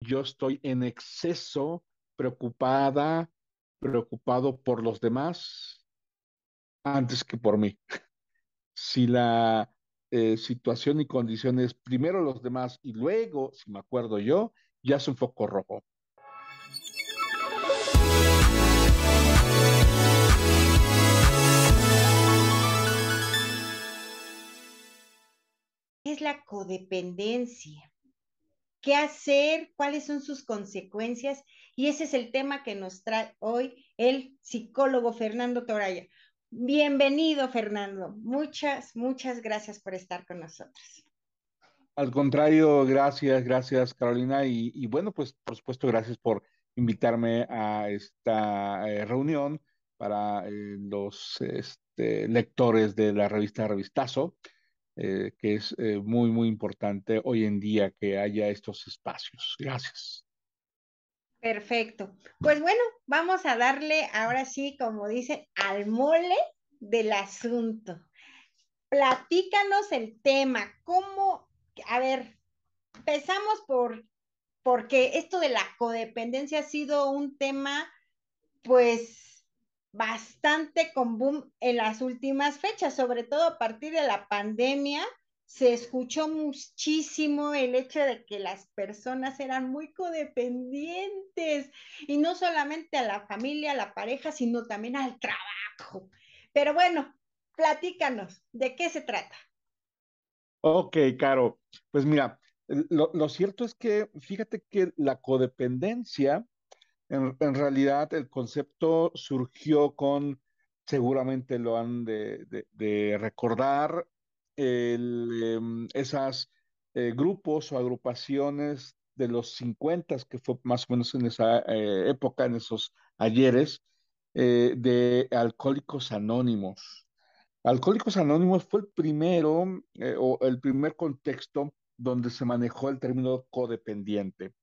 yo estoy en exceso preocupado por los demás antes que por mí. Si la situación y condición es primero los demás y luego, si me acuerdo yo, ya es un foco rojo. Es la codependencia. ¿Qué hacer? ¿Cuáles son sus consecuencias? Y ese es el tema que nos trae hoy el psicólogo Fernando Toraya. Bienvenido, Fernando. Muchas gracias por estar con nosotros. Al contrario, gracias Carolina. Y bueno, pues por supuesto, gracias por invitarme a esta reunión para los lectores de la revista Revistazo, que es muy importante hoy en día que haya estos espacios. Gracias. Perfecto. Pues bueno, vamos a darle ahora sí, como dice, al mole del asunto. Platícanos el tema. ¿Cómo? A ver, empezamos porque esto de la codependencia ha sido un tema, pues, bastante con boom en las últimas fechas, sobre todo a partir de la pandemia. Se escuchó muchísimo el hecho de que las personas eran muy codependientes y no solamente a la familia, a la pareja, sino también al trabajo. Pero bueno, platícanos, ¿de qué se trata? Ok, Caro. Pues mira, lo cierto es que fíjate que la codependencia, en realidad el concepto surgió con, seguramente lo han de recordar, esas grupos o agrupaciones de los 50, que fue más o menos en esa época, en esos ayeres, de Alcohólicos Anónimos. Alcohólicos Anónimos fue el primero o el primer contexto donde se manejó el término codependiente.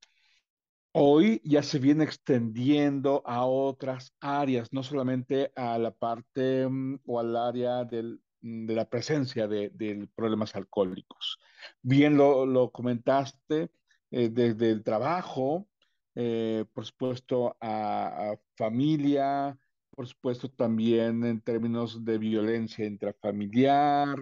Hoy ya se viene extendiendo a otras áreas, no solamente a la parte o al área de la presencia de problemas alcohólicos. Bien lo comentaste, desde el trabajo, por supuesto a familia, por supuesto también en términos de violencia intrafamiliar,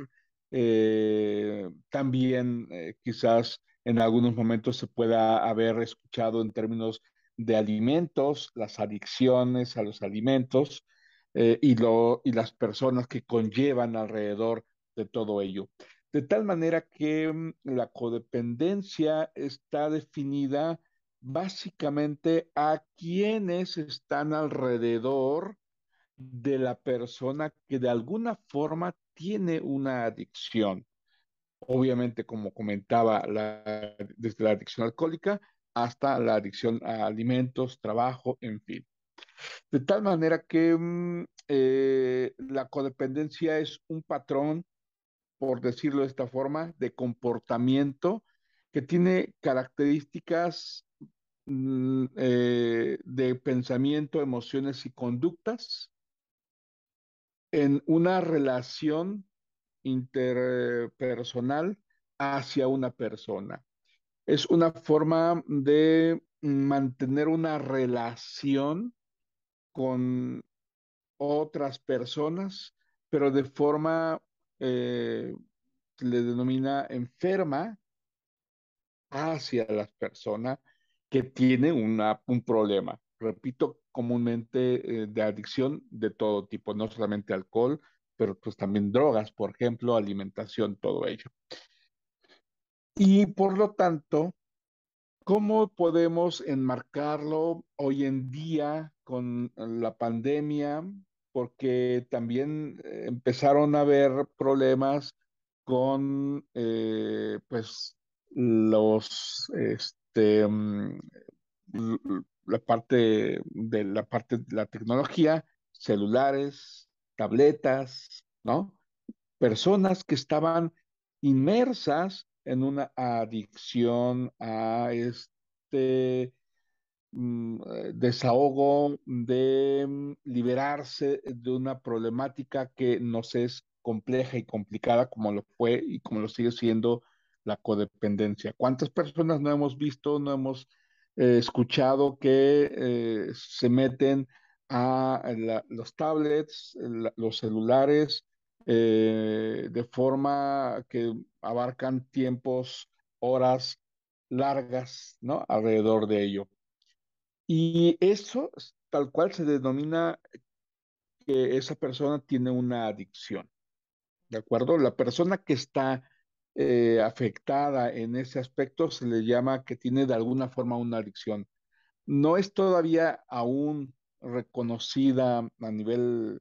también quizás en algunos momentos se pueda haber escuchado en términos de alimentos, las adicciones a los alimentos, y las personas que conllevan alrededor de todo ello. De tal manera que la codependencia está definida básicamente a quienes están alrededor de la persona que de alguna forma tiene una adicción. Obviamente, como comentaba, desde la adicción alcohólica hasta la adicción a alimentos, trabajo, en fin. De tal manera que la codependencia es un patrón, por decirlo de esta forma, de comportamiento que tiene características de pensamiento, emociones y conductas en una relación interpersonal hacia una persona. Es una forma de mantener una relación con otras personas, pero de forma, se le denomina enferma hacia las personas que tienen un problema. Repito, comúnmente de adicción de todo tipo, no solamente alcohol, pero pues también drogas, por ejemplo, alimentación, todo ello. Y por lo tanto, ¿cómo podemos enmarcarlo hoy en día con la pandemia? Porque también empezaron a haber problemas con pues l- la parte de la tecnología, celulares, tabletas, ¿no? Personas que estaban inmersas en una adicción a desahogo de liberarse de una problemática que nos es compleja y complicada como lo fue y como lo sigue siendo la codependencia. ¿Cuántas personas no hemos visto, no hemos He escuchado que se meten a los tablets, los celulares, de forma que abarcan tiempos, horas largas, ¿no? Alrededor de ello. Y eso tal cual se denomina que esa persona tiene una adicción, ¿de acuerdo? La persona que está afectada en ese aspecto se le llama que tiene de alguna forma una adicción. No es todavía aún reconocida a nivel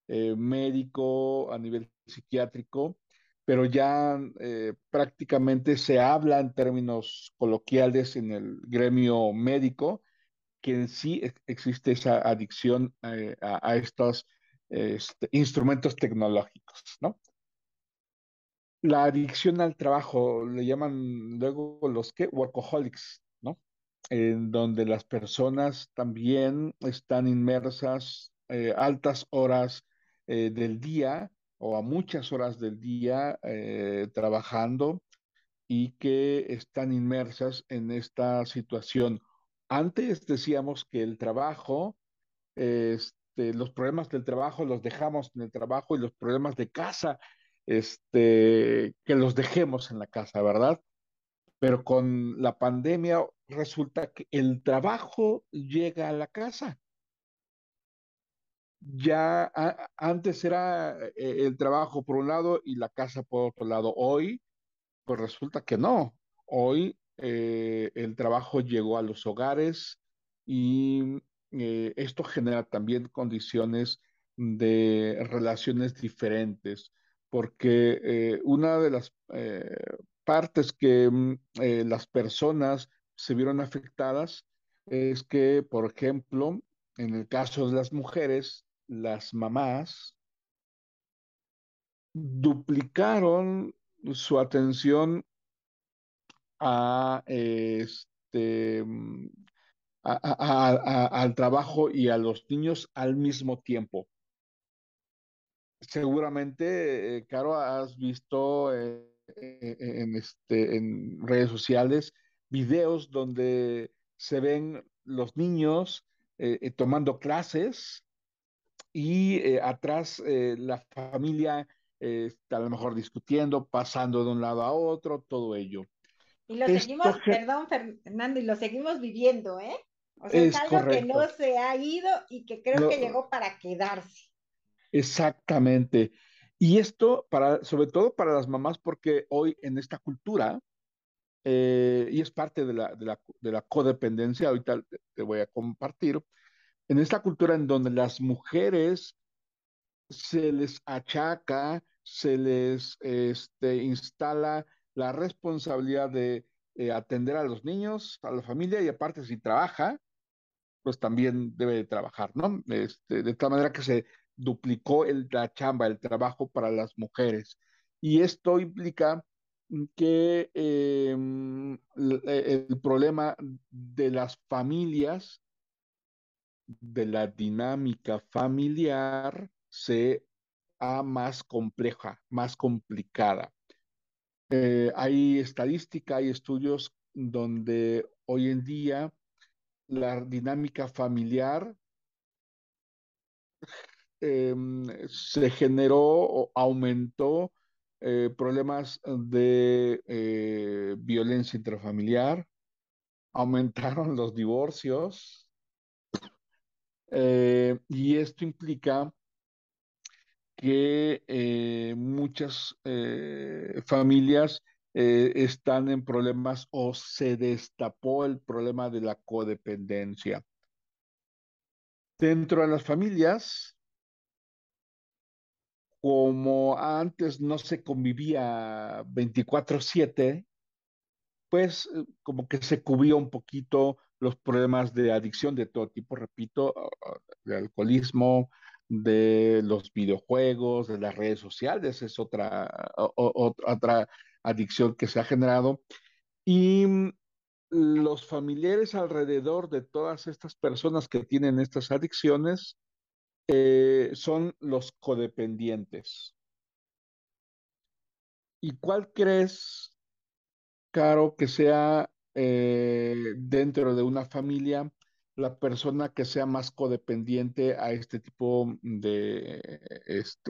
médico, a nivel psiquiátrico, pero ya prácticamente se habla en términos coloquiales en el gremio médico que en sí existe esa adicción a estos instrumentos tecnológicos, ¿no? La adicción al trabajo le llaman luego los que workaholics, ¿no? En donde las personas también están inmersas altas horas del día o a muchas horas del día trabajando y que están inmersas en esta situación. Antes decíamos que el trabajo, los problemas del trabajo los dejamos en el trabajo y los problemas de casa, que los dejemos en la casa, ¿verdad? Pero con la pandemia resulta que el trabajo llega a la casa. Ya antes era el trabajo por un lado y la casa por otro lado. Hoy pues resulta que no. Hoy el trabajo llegó a los hogares y esto genera también condiciones de relaciones diferentes, porque una de las partes que las personas se vieron afectadas es que, por ejemplo, en el caso de las mujeres, las mamás duplicaron su atención a al trabajo y a los niños al mismo tiempo. Seguramente, Caro, has visto en redes sociales videos donde se ven los niños tomando clases y atrás la familia está a lo mejor discutiendo, pasando de un lado a otro, todo ello. Y lo Esto seguimos, perdón, Fernando, y lo seguimos viviendo, ¿eh? O sea, es es algo que no correcto. se ha ido y que creo que Lo, llegó para quedarse. exactamente. Y esto sobre todo para las mamás, porque hoy en esta cultura, y es parte de la codependencia, ahorita te voy a compartir, en esta cultura en donde las mujeres se les achaca, se les instala la responsabilidad de atender a los niños, a la familia, y aparte si trabaja, pues también debe de trabajar, ¿no? De tal manera que se duplicó la chamba, el trabajo para las mujeres. Y esto implica que el problema de las familias, de la dinámica familiar, se ha más compleja, más complicada. Hay estadística, hay estudios donde hoy en día la dinámica familiar eh, se generó o aumentó problemas de violencia intrafamiliar, aumentaron los divorcios, y esto implica que muchas familias están en problemas o se destapó el problema de la codependencia. Dentro de las familias, como antes no se convivía 24/7, pues como que se cubrió un poquito los problemas de adicción de todo tipo, repito, de alcoholismo, de los videojuegos, de las redes sociales, es otra adicción que se ha generado. Y los familiares alrededor de todas estas personas que tienen estas adicciones son los codependientes. ¿Y cuál crees, Caro, que sea dentro de una familia la persona que sea más codependiente a este tipo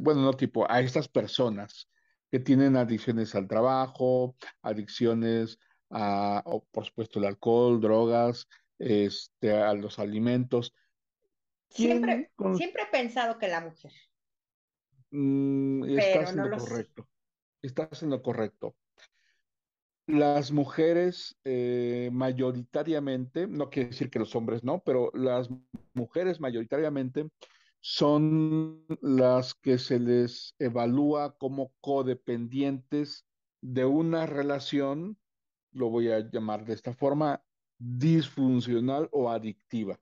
bueno, no tipo, a estas personas que tienen adicciones al trabajo, adicciones o por supuesto, el alcohol, drogas, a los alimentos. ¿Quién Siempre he pensado que la mujer, pero estás en no lo lo sé. correcto? Estás en lo correcto. Las mujeres mayoritariamente, no quiere decir que los hombres no, pero las mujeres mayoritariamente son las que se les evalúa como codependientes de una relación, lo voy a llamar de esta forma, disfuncional o adictiva.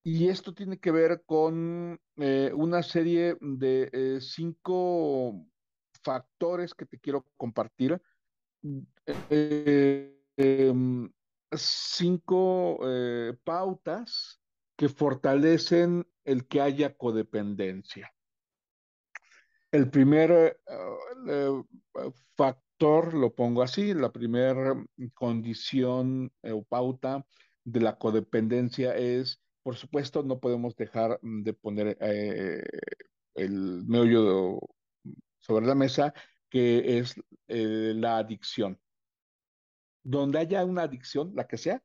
Y esto tiene que ver con una serie de 5 factores que te quiero compartir. eh, em, 5 pautas que fortalecen el que haya codependencia. El primer factor, lo pongo así, la primera condición o pauta de la codependencia es, por supuesto, no podemos dejar de poner el meollo sobre la mesa, que es la adicción. Donde haya una adicción, la que sea,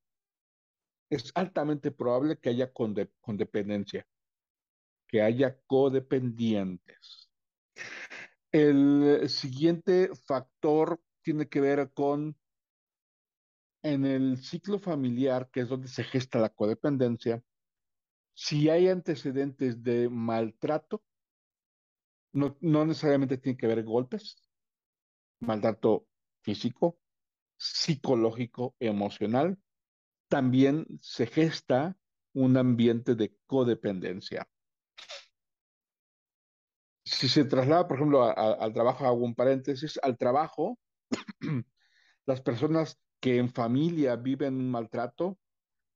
es altamente probable que haya condependencia, que haya codependientes. El siguiente factor tiene que ver con en el ciclo familiar, que es donde se gesta la codependencia, si hay antecedentes de maltrato, no necesariamente tiene que haber golpes, maltrato físico, psicológico, emocional, también se gesta un ambiente de codependencia. Si se traslada, por ejemplo, al trabajo, hago un paréntesis, al trabajo, las personas que en familia viven un maltrato,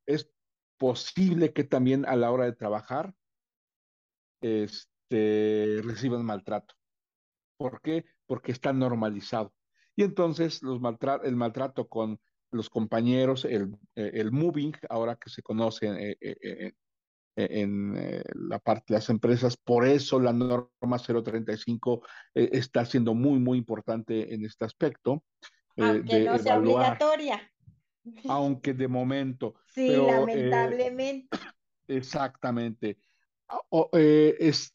es posible que también a la hora de trabajar reciban maltrato. ¿Por qué? Porque está normalizado. Y entonces el maltrato con los compañeros, el moving, ahora que se conoce la parte de las empresas. Por eso la norma 035 está siendo muy, muy importante en este aspecto, Aunque de no sea evaluar, obligatoria. aunque de momento, Sí, pero lamentablemente. exactamente.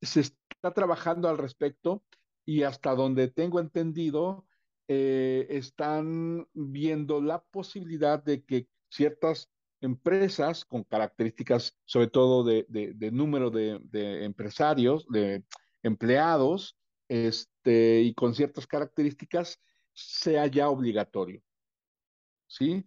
Se está trabajando al respecto y hasta donde tengo entendido, están viendo la posibilidad de que ciertas empresas con características, sobre todo de número de empresarios, de empleados, y con ciertas características, sea ya obligatorio, ¿sí?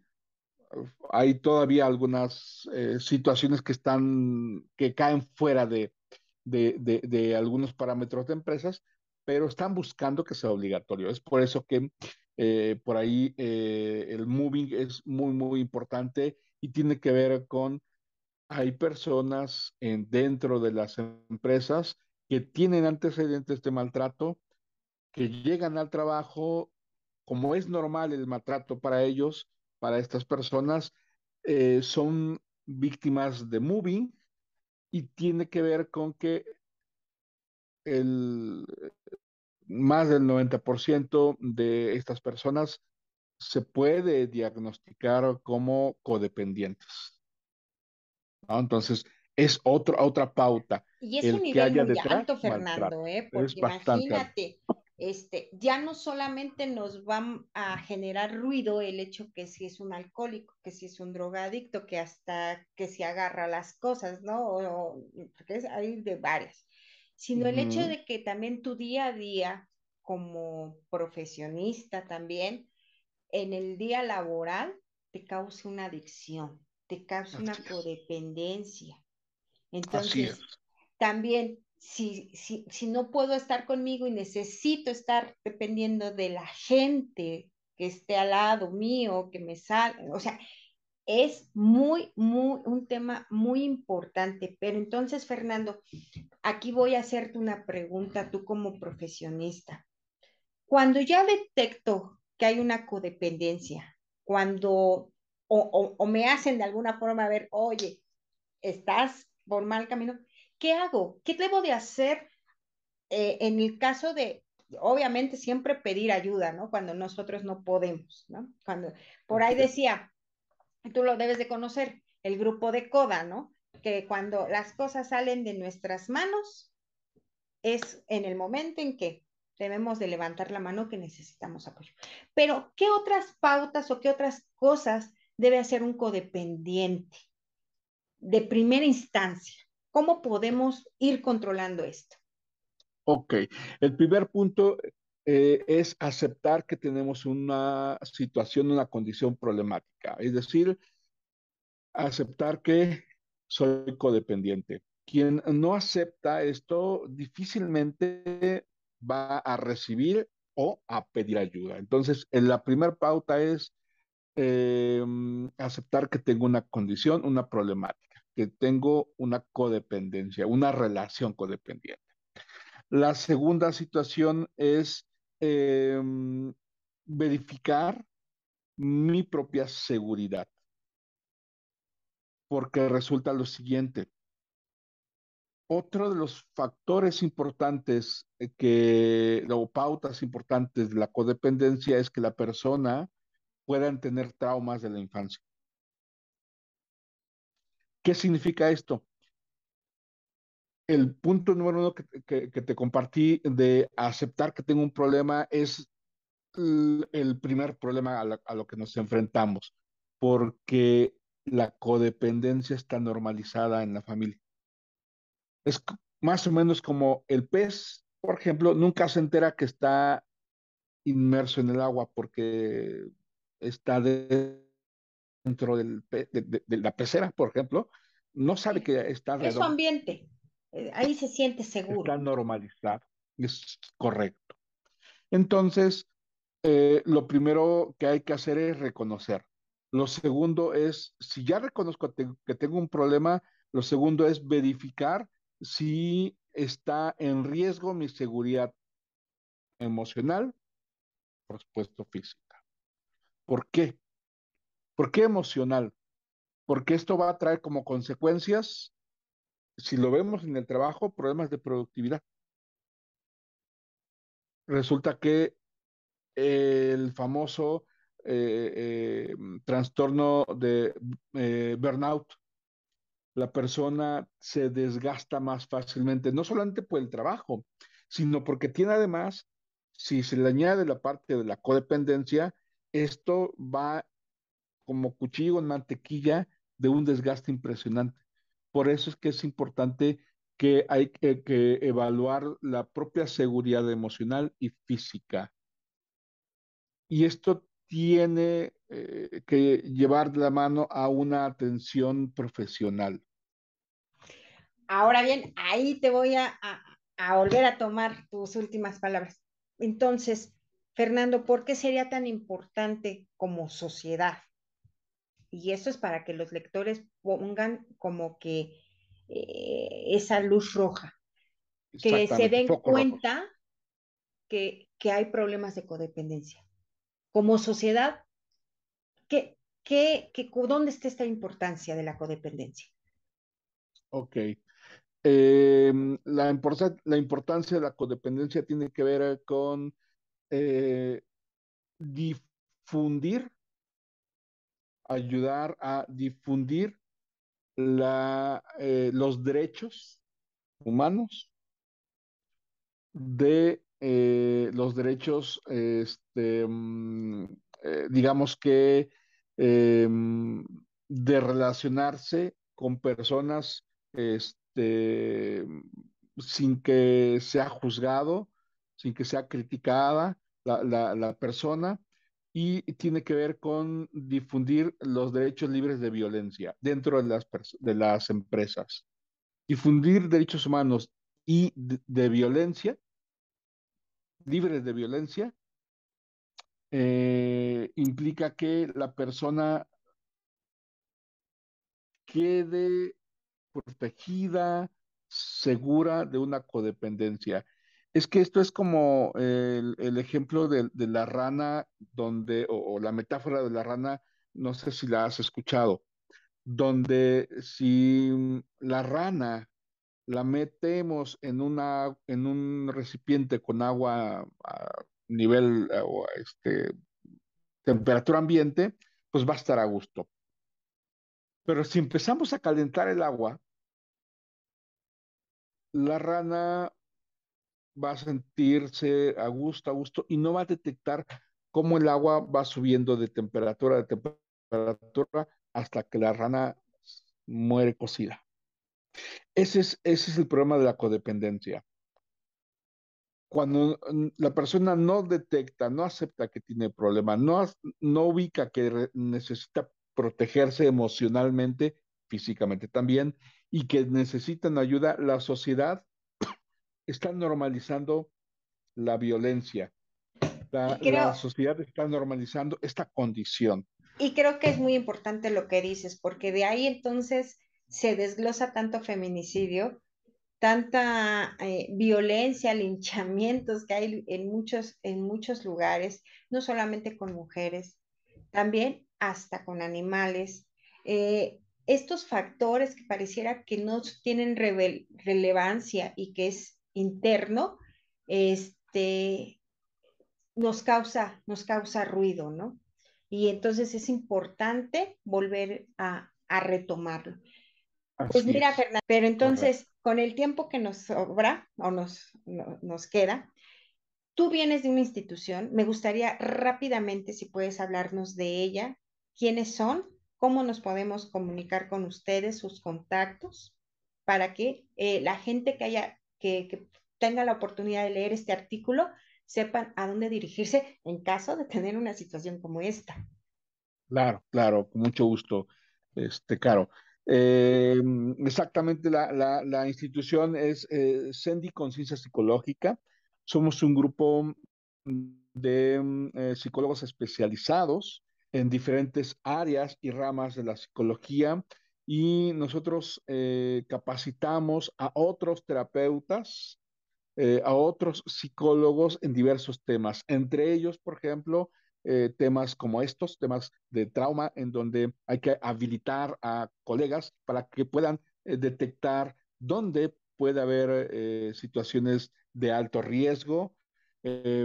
Hay todavía algunas situaciones que caen fuera de algunos parámetros de empresas, pero están buscando que sea obligatorio. Es por eso que por ahí el moving es muy, muy importante y tiene que ver con, hay personas dentro de las empresas que tienen antecedentes de maltrato, que llegan al trabajo, como es normal el maltrato para ellos, para estas personas, son víctimas de moving y tiene que ver con que el, más del 90% de estas personas se puede diagnosticar como codependientes, ¿no? Entonces, es otra pauta. Y es un El que nivel haya muy detrás, alto, maltrato. Fernando, ¿eh? Es Porque bastante alto. imagínate, ya no solamente nos va a generar ruido el hecho que si es un alcohólico, que si es un drogadicto, que hasta que se agarra las cosas, ¿no? Porque hay de varias, sino el hecho Ujú. de que también tu día a día, como profesionista también, en el día laboral, te cause una adicción, te cause Así una es. codependencia. Así es. Entonces, también, si no puedo estar conmigo y necesito estar dependiendo de la gente que esté al lado mío, que me salga, o sea, es un tema muy importante. Pero entonces, Fernando, aquí voy a hacerte una pregunta tú como profesionista. Cuando ya detecto que hay una codependencia? Cuando o me hacen de alguna forma ver, oye, estás por mal camino, ¿qué hago? ¿Qué debo de hacer en el caso de, obviamente, siempre pedir ayuda, ¿no? Cuando nosotros no podemos, ¿no? Cuando, por ahí Ok. decía, tú lo debes de conocer, el grupo de CODA, ¿no? Que cuando las cosas salen de nuestras manos, es en el momento en que debemos de levantar la mano que necesitamos apoyo. Pero, ¿qué otras pautas o qué otras cosas debe hacer un codependiente de primera instancia? ¿Cómo podemos ir controlando esto? Ok, el primer punto es aceptar que tenemos una situación, una condición problemática, es decir, aceptar que soy codependiente. Quien no acepta esto difícilmente va a recibir o a pedir ayuda. Entonces, la primera pauta es eh, aceptar que tengo una condición, una problemática, que tengo una codependencia, una relación codependiente. La segunda situación es eh, verificar mi propia seguridad, porque resulta lo siguiente. Otro de los factores importantes o pautas importantes de la codependencia es que la persona pueda tener traumas de la infancia. ¿Qué significa esto? El punto número uno que te compartí de aceptar que tengo un problema es el primer problema a lo que nos enfrentamos, porque la codependencia está normalizada en la familia. Más o menos como el pez, por ejemplo, nunca se entera que está inmerso en el agua porque está dentro de la pecera, por ejemplo, no sabe que está Es su alrededor, ambiente, ahí se siente seguro. está normalizado. Es correcto. Entonces, lo primero que hay que hacer es reconocer. Lo segundo es, si ya reconozco que tengo un problema, lo segundo es verificar si está en riesgo mi seguridad emocional, por supuesto física. ¿Por qué? ¿Por qué emocional? Porque esto va a traer como consecuencias, si lo vemos en el trabajo, problemas de productividad. Resulta que el famoso trastorno de burnout, la persona se desgasta más fácilmente, no solamente por el trabajo, sino porque tiene además, si se le añade la parte de la codependencia, esto va como cuchillo en mantequilla de un desgaste impresionante. Por eso es que es importante que hay que evaluar la propia seguridad emocional y física. Y esto tiene que llevar de la mano a una atención profesional. Ahora bien, ahí te voy a volver a tomar tus últimas palabras. Entonces, Fernando, ¿por qué sería tan importante como sociedad? Y eso es para que los lectores pongan como que esa luz roja, que se Exactamente, den foco rojo. cuenta que hay problemas de codependencia. Como sociedad, ¿dónde está esta importancia de la codependencia? Ok. La importancia de la codependencia tiene que ver con eh, difundir, ayudar a difundir los derechos humanos de los derechos, digamos que, de relacionarse con personas, sin que sea juzgado, sin que sea criticada la persona, y tiene que ver con difundir los derechos libres de violencia dentro de de las empresas. Difundir derechos humanos y de violencia, libres de violencia, implica que la persona quede protegida, segura de una codependencia. Es que esto es como el ejemplo de la rana, donde, o la metáfora de la rana, no sé si la has escuchado, donde si la rana la metemos en un recipiente con agua a nivel, o a temperatura ambiente, pues va a estar a gusto. Pero si empezamos a calentar el agua, la rana va a sentirse a gusto y no va a detectar cómo el agua va subiendo de temperatura hasta que la rana muere cocida. Ese es el problema de la codependencia. Cuando la persona no detecta, no acepta que tiene problema, no ubica que necesita protegerse emocionalmente, físicamente también, y que necesitan ayuda, la sociedad está normalizando la violencia. Y La creo, sociedad está normalizando esta condición. y creo que es muy importante lo que dices, porque de ahí entonces se desglosa tanto feminicidio, tanta violencia, linchamientos que hay en muchos lugares, no solamente con mujeres, también hasta con animales. Estos factores que pareciera que no tienen relevancia y que es interno, este, nos causa ruido, ¿no? Y entonces es importante volver a retomarlo. Pues Así mira, es, Fernanda, pero correcto. entonces, con el tiempo que nos sobra o nos queda, tú vienes de una institución, me gustaría rápidamente si puedes hablarnos de ella, quiénes son, cómo nos podemos comunicar con ustedes, sus contactos, para que la gente que tenga la oportunidad de leer este artículo sepan a dónde dirigirse en caso de tener una situación como esta. Claro, claro, con mucho gusto, Caro. Exactamente, la institución es Sendi Conciencia Psicológica. Somos un grupo de psicólogos especializados en diferentes áreas y ramas de la psicología y nosotros capacitamos a otros terapeutas, a otros psicólogos en diversos temas, entre ellos, por ejemplo, temas como estos, temas de trauma, en donde hay que habilitar a colegas para que puedan detectar dónde puede haber situaciones de alto riesgo,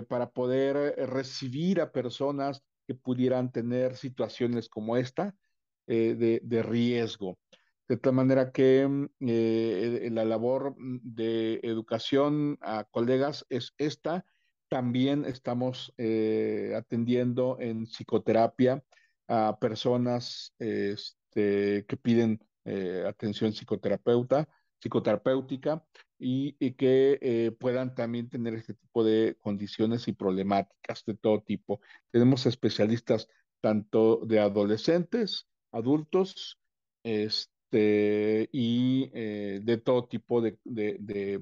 para poder recibir a personas que pudieran tener situaciones como esta, de riesgo. De tal manera que la labor de educación a colegas es esta. También estamos atendiendo en psicoterapia a personas que piden atención psicoterapéutica y que puedan también tener este tipo de condiciones y problemáticas de todo tipo. Tenemos especialistas tanto de adolescentes, adultos, y de todo tipo de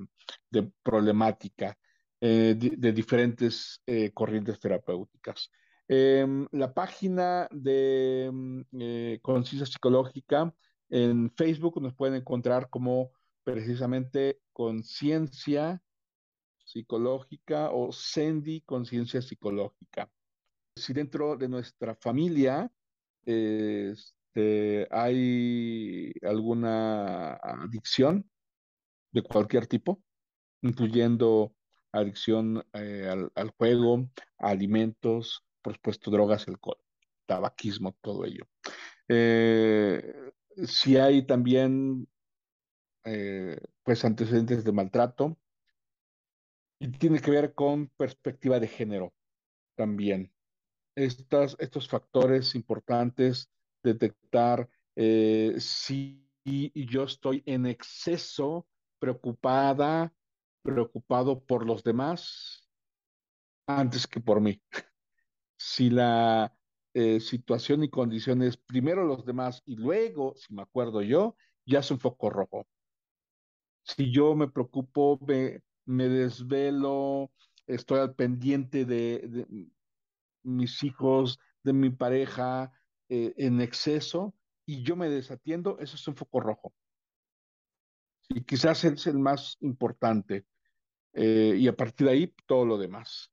problemática, de diferentes corrientes terapéuticas. La página de Conciencia Psicológica en Facebook nos pueden encontrar como precisamente Conciencia Psicológica o Sendi Conciencia Psicológica. Si dentro de nuestra familia hay alguna adicción de cualquier tipo, incluyendo adicción al juego, a alimentos, por supuesto, drogas, alcohol, tabaquismo, todo ello. Si hay también pues antecedentes de maltrato y tiene que ver con perspectiva de género también. Estos factores importantes, detectar si yo estoy en exceso preocupada, preocupado por los demás antes que por mí. Si la situación y condición es primero los demás y luego, si me acuerdo yo, ya es un foco rojo. Si yo me preocupo, me desvelo, estoy al pendiente de mis hijos, de mi pareja, en exceso y yo me desatiendo, eso es un foco rojo. Y quizás es el más importante. y a partir de ahí todo lo demás.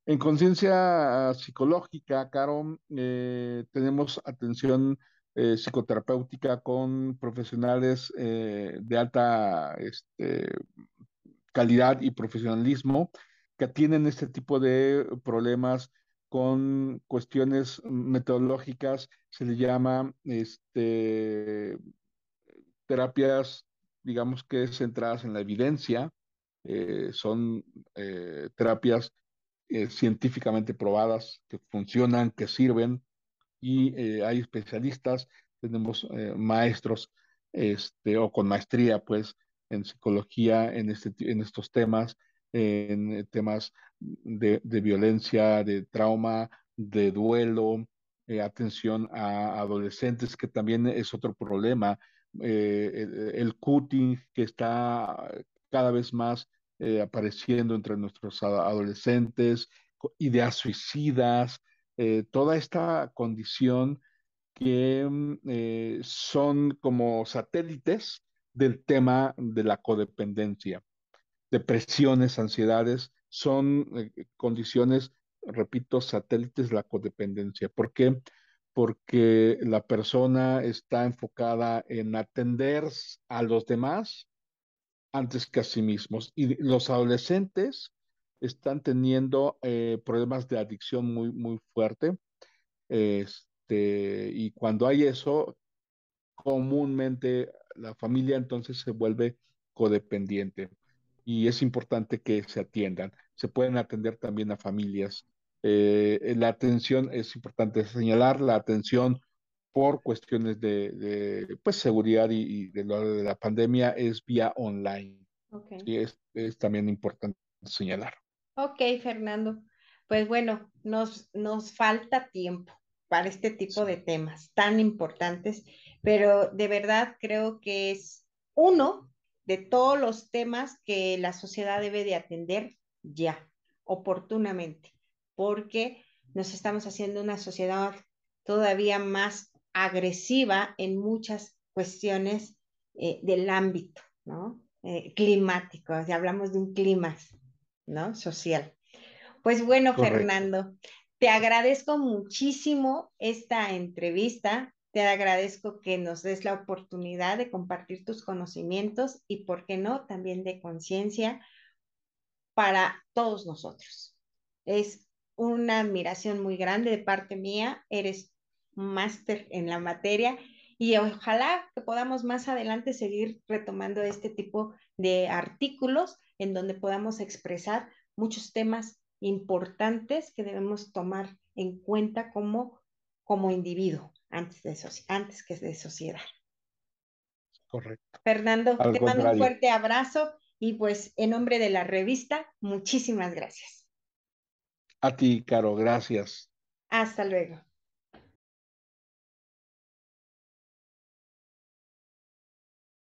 En conciencia psicológica, Caro, tenemos atención psicoterapéutica con profesionales de alta calidad y profesionalismo que atienden este tipo de problemas con cuestiones metodológicas, se le llama terapias, digamos que centradas en la evidencia, son terapias científicamente probadas que funcionan, que sirven y hay especialistas, tenemos maestros o con maestría, pues, en psicología, en estos temas, en temas de violencia, de trauma, de duelo, atención a adolescentes, que también es otro problema, el cutting que está cada vez más apareciendo entre nuestros adolescentes, ideas suicidas, toda esta condición que son como satélites del tema de la codependencia. Depresiones, ansiedades, son condiciones, repito, satélites de la codependencia. ¿Por qué? Porque la persona está enfocada en atender a los demás antes que a sí mismos. Y los adolescentes están teniendo problemas de adicción muy, muy fuerte. Y cuando hay eso, comúnmente la familia entonces se vuelve codependiente y es importante que se atiendan. Se pueden atender también a familias. La atención es importante señalar, la atención por cuestiones pues, seguridad y de la pandemia es vía online. Ok. Sí, es también importante señalar. Ok, Fernando. Pues bueno, nos falta tiempo para este tipo Sí, de temas tan importantes, pero de verdad creo que es uno de todos los temas que la sociedad debe de atender ya, oportunamente, porque nos estamos haciendo una sociedad todavía más agresiva en muchas cuestiones del ámbito, ¿no? Climático, si hablamos de un clima, ¿no? Social. Pues bueno, correcto. Fernando, te agradezco muchísimo esta entrevista. Te agradezco que nos des la oportunidad de compartir tus conocimientos y, ¿por qué no?, también de conciencia para todos nosotros. Es una admiración muy grande de parte mía. Eres un máster en la materia y ojalá que podamos más adelante seguir retomando este tipo de artículos en donde podamos expresar muchos temas importantes que debemos tomar en cuenta como individuo antes que de sociedad. Correcto. Fernando, Al te mando un contrario, fuerte abrazo y pues en nombre de la revista, muchísimas gracias. a ti, Caro, gracias. Hasta luego.